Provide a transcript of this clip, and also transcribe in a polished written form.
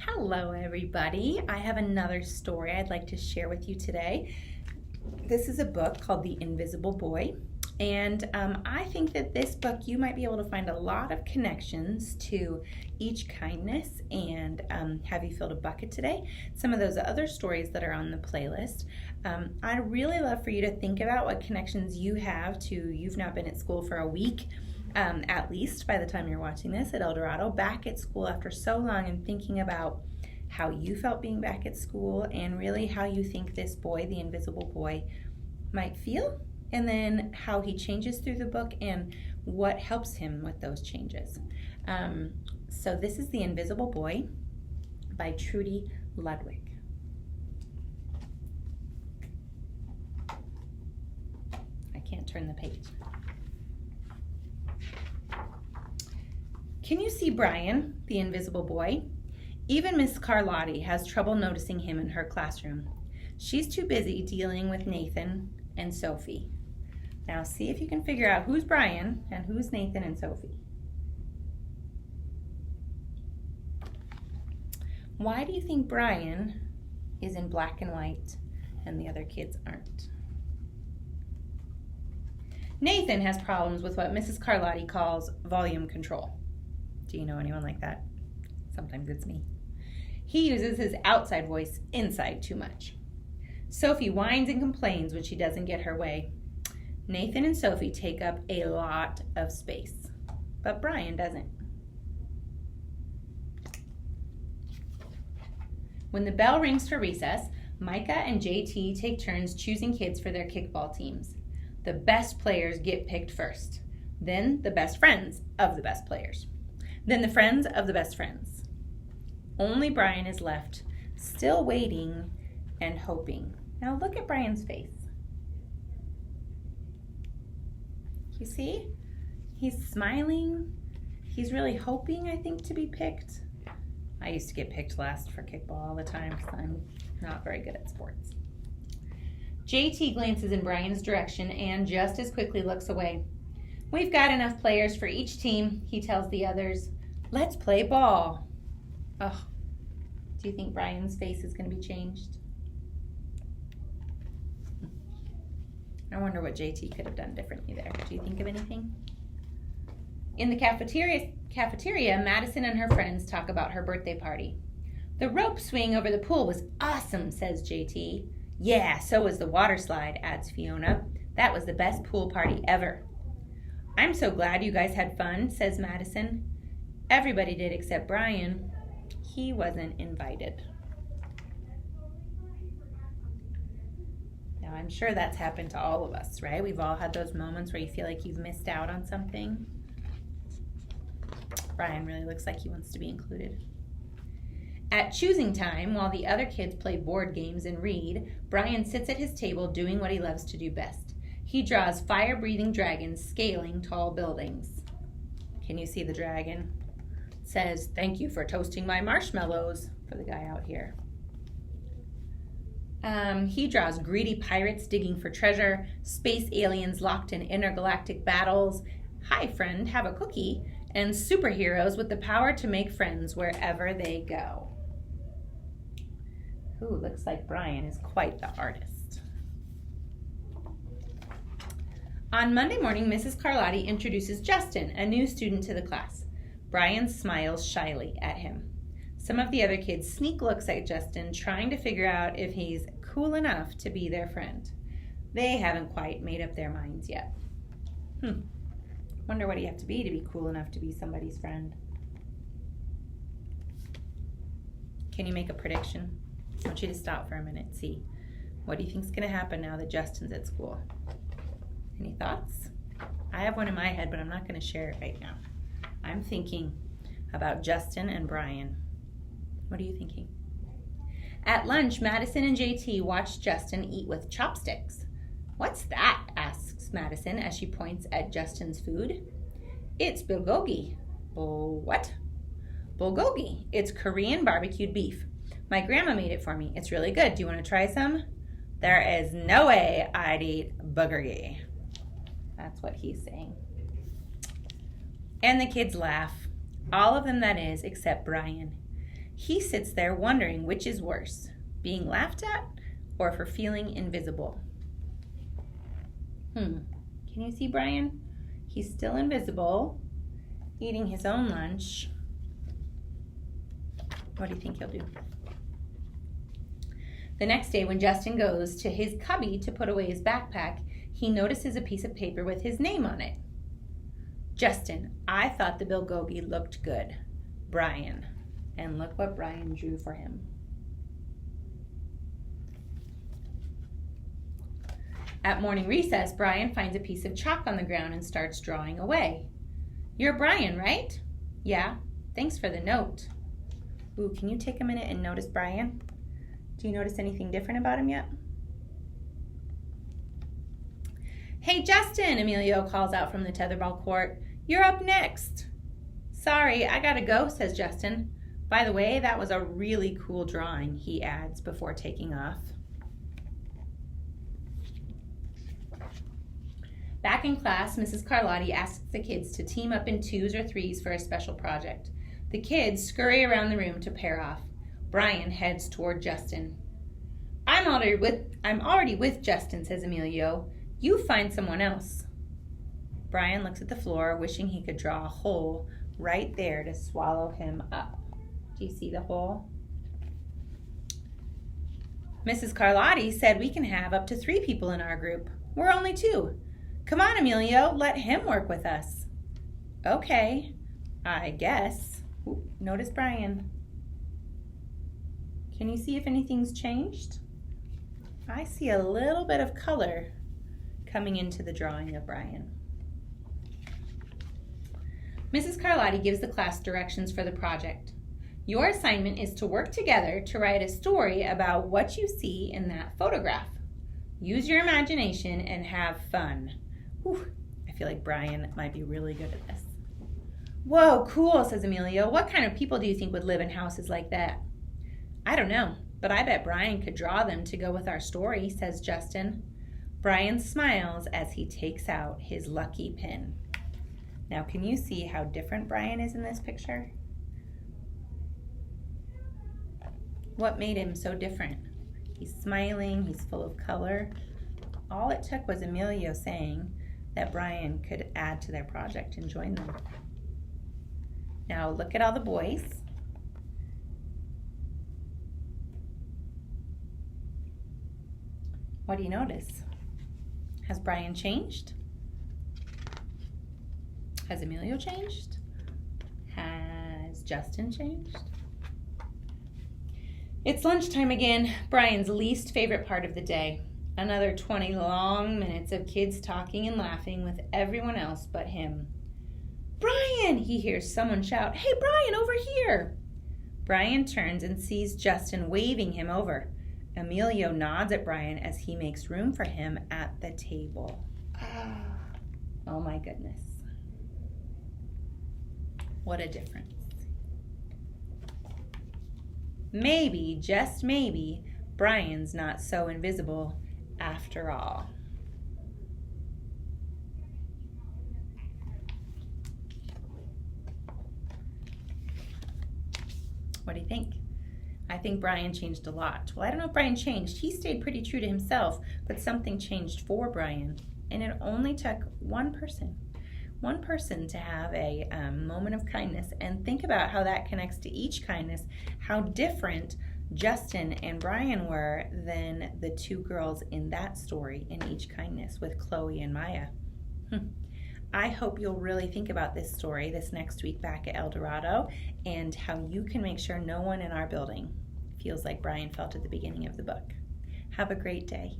Hello, everybody. I have another story I'd like to share with you today. This is a book called The Invisible Boy, and I think that this book you might be able to find a lot of connections to each kindness and have you filled a bucket today. Some of those other stories that are on the playlist. I'd really love for you to think about what connections you have to you've not been at school for a week. At least by the time you're watching this at El Dorado, back at school after so long, and thinking about how you felt being back at school and really how you think this boy, the invisible boy, might feel, and then how he changes through the book and what helps him with those changes. So this is The Invisible Boy by Trudy Ludwig. I can't turn the page. Can you see Brian, the invisible boy? Even Miss Carlotti has trouble noticing him in her classroom. She's too busy dealing with Nathan and Sophie. Now see if you can figure out who's Brian and who's Nathan and Sophie. Why do you think Brian is in black and white and the other kids aren't? Nathan has problems with what Mrs. Carlotti calls volume control. Do you know anyone like that? Sometimes it's me. He uses his outside voice inside too much. Sophie whines and complains when she doesn't get her way. Nathan and Sophie take up a lot of space, but Brian doesn't. When the bell rings for recess, Micah and JT take turns choosing kids for their kickball teams. The best players get picked first, then the best friends of the best players. Then the friends of the best friends. Only Brian is left, still waiting and hoping. Now look at Brian's face. You see? He's smiling. He's really hoping, I think, to be picked. I used to get picked last for kickball all the time because I'm not very good at sports. JT glances in Brian's direction and just as quickly looks away. We've got enough players for each team, he tells the others. Let's play ball. Oh, do you think Brian's face is going to be changed? I wonder what JT could have done differently there. Do you think of anything? In the cafeteria, Madison and her friends talk about her birthday party. The rope swing over the pool was awesome, says JT. Yeah, so was the water slide, adds Fiona. That was the best pool party ever. I'm so glad you guys had fun, says Madison. Everybody did except Brian. He wasn't invited. Now, I'm sure that's happened to all of us, right? We've all had those moments where you feel like you've missed out on something. Brian really looks like he wants to be included. At choosing time, while the other kids play board games and read, Brian sits at his table doing what he loves to do best. He draws fire-breathing dragons scaling tall buildings. Can you see the dragon? It says, "Thank you for toasting my marshmallows," for the guy out here. He draws greedy pirates digging for treasure, space aliens locked in intergalactic battles, hi friend, have a cookie, and superheroes with the power to make friends wherever they go. Ooh, looks like Brian is quite the artist. On Monday morning, Mrs. Carlotti introduces Justin, a new student to the class. Brian smiles shyly at him. Some of the other kids sneak looks at Justin, trying to figure out if he's cool enough to be their friend. They haven't quite made up their minds yet. Wonder what you have to be cool enough to be somebody's friend. Can you make a prediction? I want you to stop for a minute and see. What do you think is going to happen now that Justin's at school? Any thoughts? I have one in my head, but I'm not going to share it right now. I'm thinking about Justin and Brian. What are you thinking? At lunch, Madison and JT watch Justin eat with chopsticks. What's that? Asks Madison as she points at Justin's food. It's bulgogi. What? Bulgogi. It's Korean barbecued beef. My grandma made it for me. It's really good. Do you want to try some? There is no way I'd eat bulgogi. That's what he's saying. And the kids laugh. All of them, that is, except Brian. He sits there wondering which is worse, being laughed at or for feeling invisible. Can you see Brian? He's still invisible, eating his own lunch. What do you think he'll do? The next day, when Justin goes to his cubby to put away his backpack, he notices a piece of paper with his name on it. Justin, I thought the bilgogi looked good. Brian. And look what Brian drew for him. At morning recess, Brian finds a piece of chalk on the ground and starts drawing away. You're Brian, right? Yeah. Thanks for the note. Ooh, can you take a minute and notice Brian? Do you notice anything different about him yet? Hey, Justin, Emilio calls out from the tetherball court. You're up next. Sorry, I gotta go, says Justin. By the way, that was a really cool drawing, he adds before taking off. Back in class, Mrs. Carlotti asks the kids to team up in 2s or 3s for a special project. The kids scurry around the room to pair off. Brian heads toward Justin. I'm already with Justin, says Emilio. You find someone else. Brian looks at the floor, wishing he could draw a hole right there to swallow him up. Do you see the hole? Mrs. Carlotti said we can have up to 3 people in our group. We're only 2. Come on, Emilio, let him work with us. Okay, I guess. Ooh, notice Brian. Can you see if anything's changed? I see a little bit of color coming into the drawing of Brian. Mrs. Carlotti gives the class directions for the project. Your assignment is to work together to write a story about what you see in that photograph. Use your imagination and have fun. Whew, I feel like Brian might be really good at this. Whoa, cool, says Emilio. What kind of people do you think would live in houses like that? I don't know, but I bet Brian could draw them to go with our story, says Justin. Brian smiles as he takes out his lucky pin. Now, can you see how different Brian is in this picture? What made him so different? He's smiling, he's full of color. All it took was Emilio saying that Brian could add to their project and join them. Now look at all the boys. What do you notice? Has Brian changed? Has Emilio changed? Has Justin changed? It's lunchtime again, Brian's least favorite part of the day. Another 20 long minutes of kids talking and laughing with everyone else but him. Brian! He hears someone shout, Hey, Brian, over here! Brian turns and sees Justin waving him over. Emilio nods at Brian as he makes room for him at the table. Oh my goodness. What a difference. Maybe, just maybe, Brian's not so invisible after all. What do you think? I think Brian changed a lot. Well, I don't know if Brian changed. He stayed pretty true to himself, but something changed for Brian. And it only took one person to have a moment of kindness, and think about how that connects to each kindness, how different Justin and Brian were than the 2 girls in that story in each kindness with Chloe and Maya. I hope you'll really think about this story this next week back at El Dorado and how you can make sure no one in our building feels like Brian felt at the beginning of the book. Have a great day.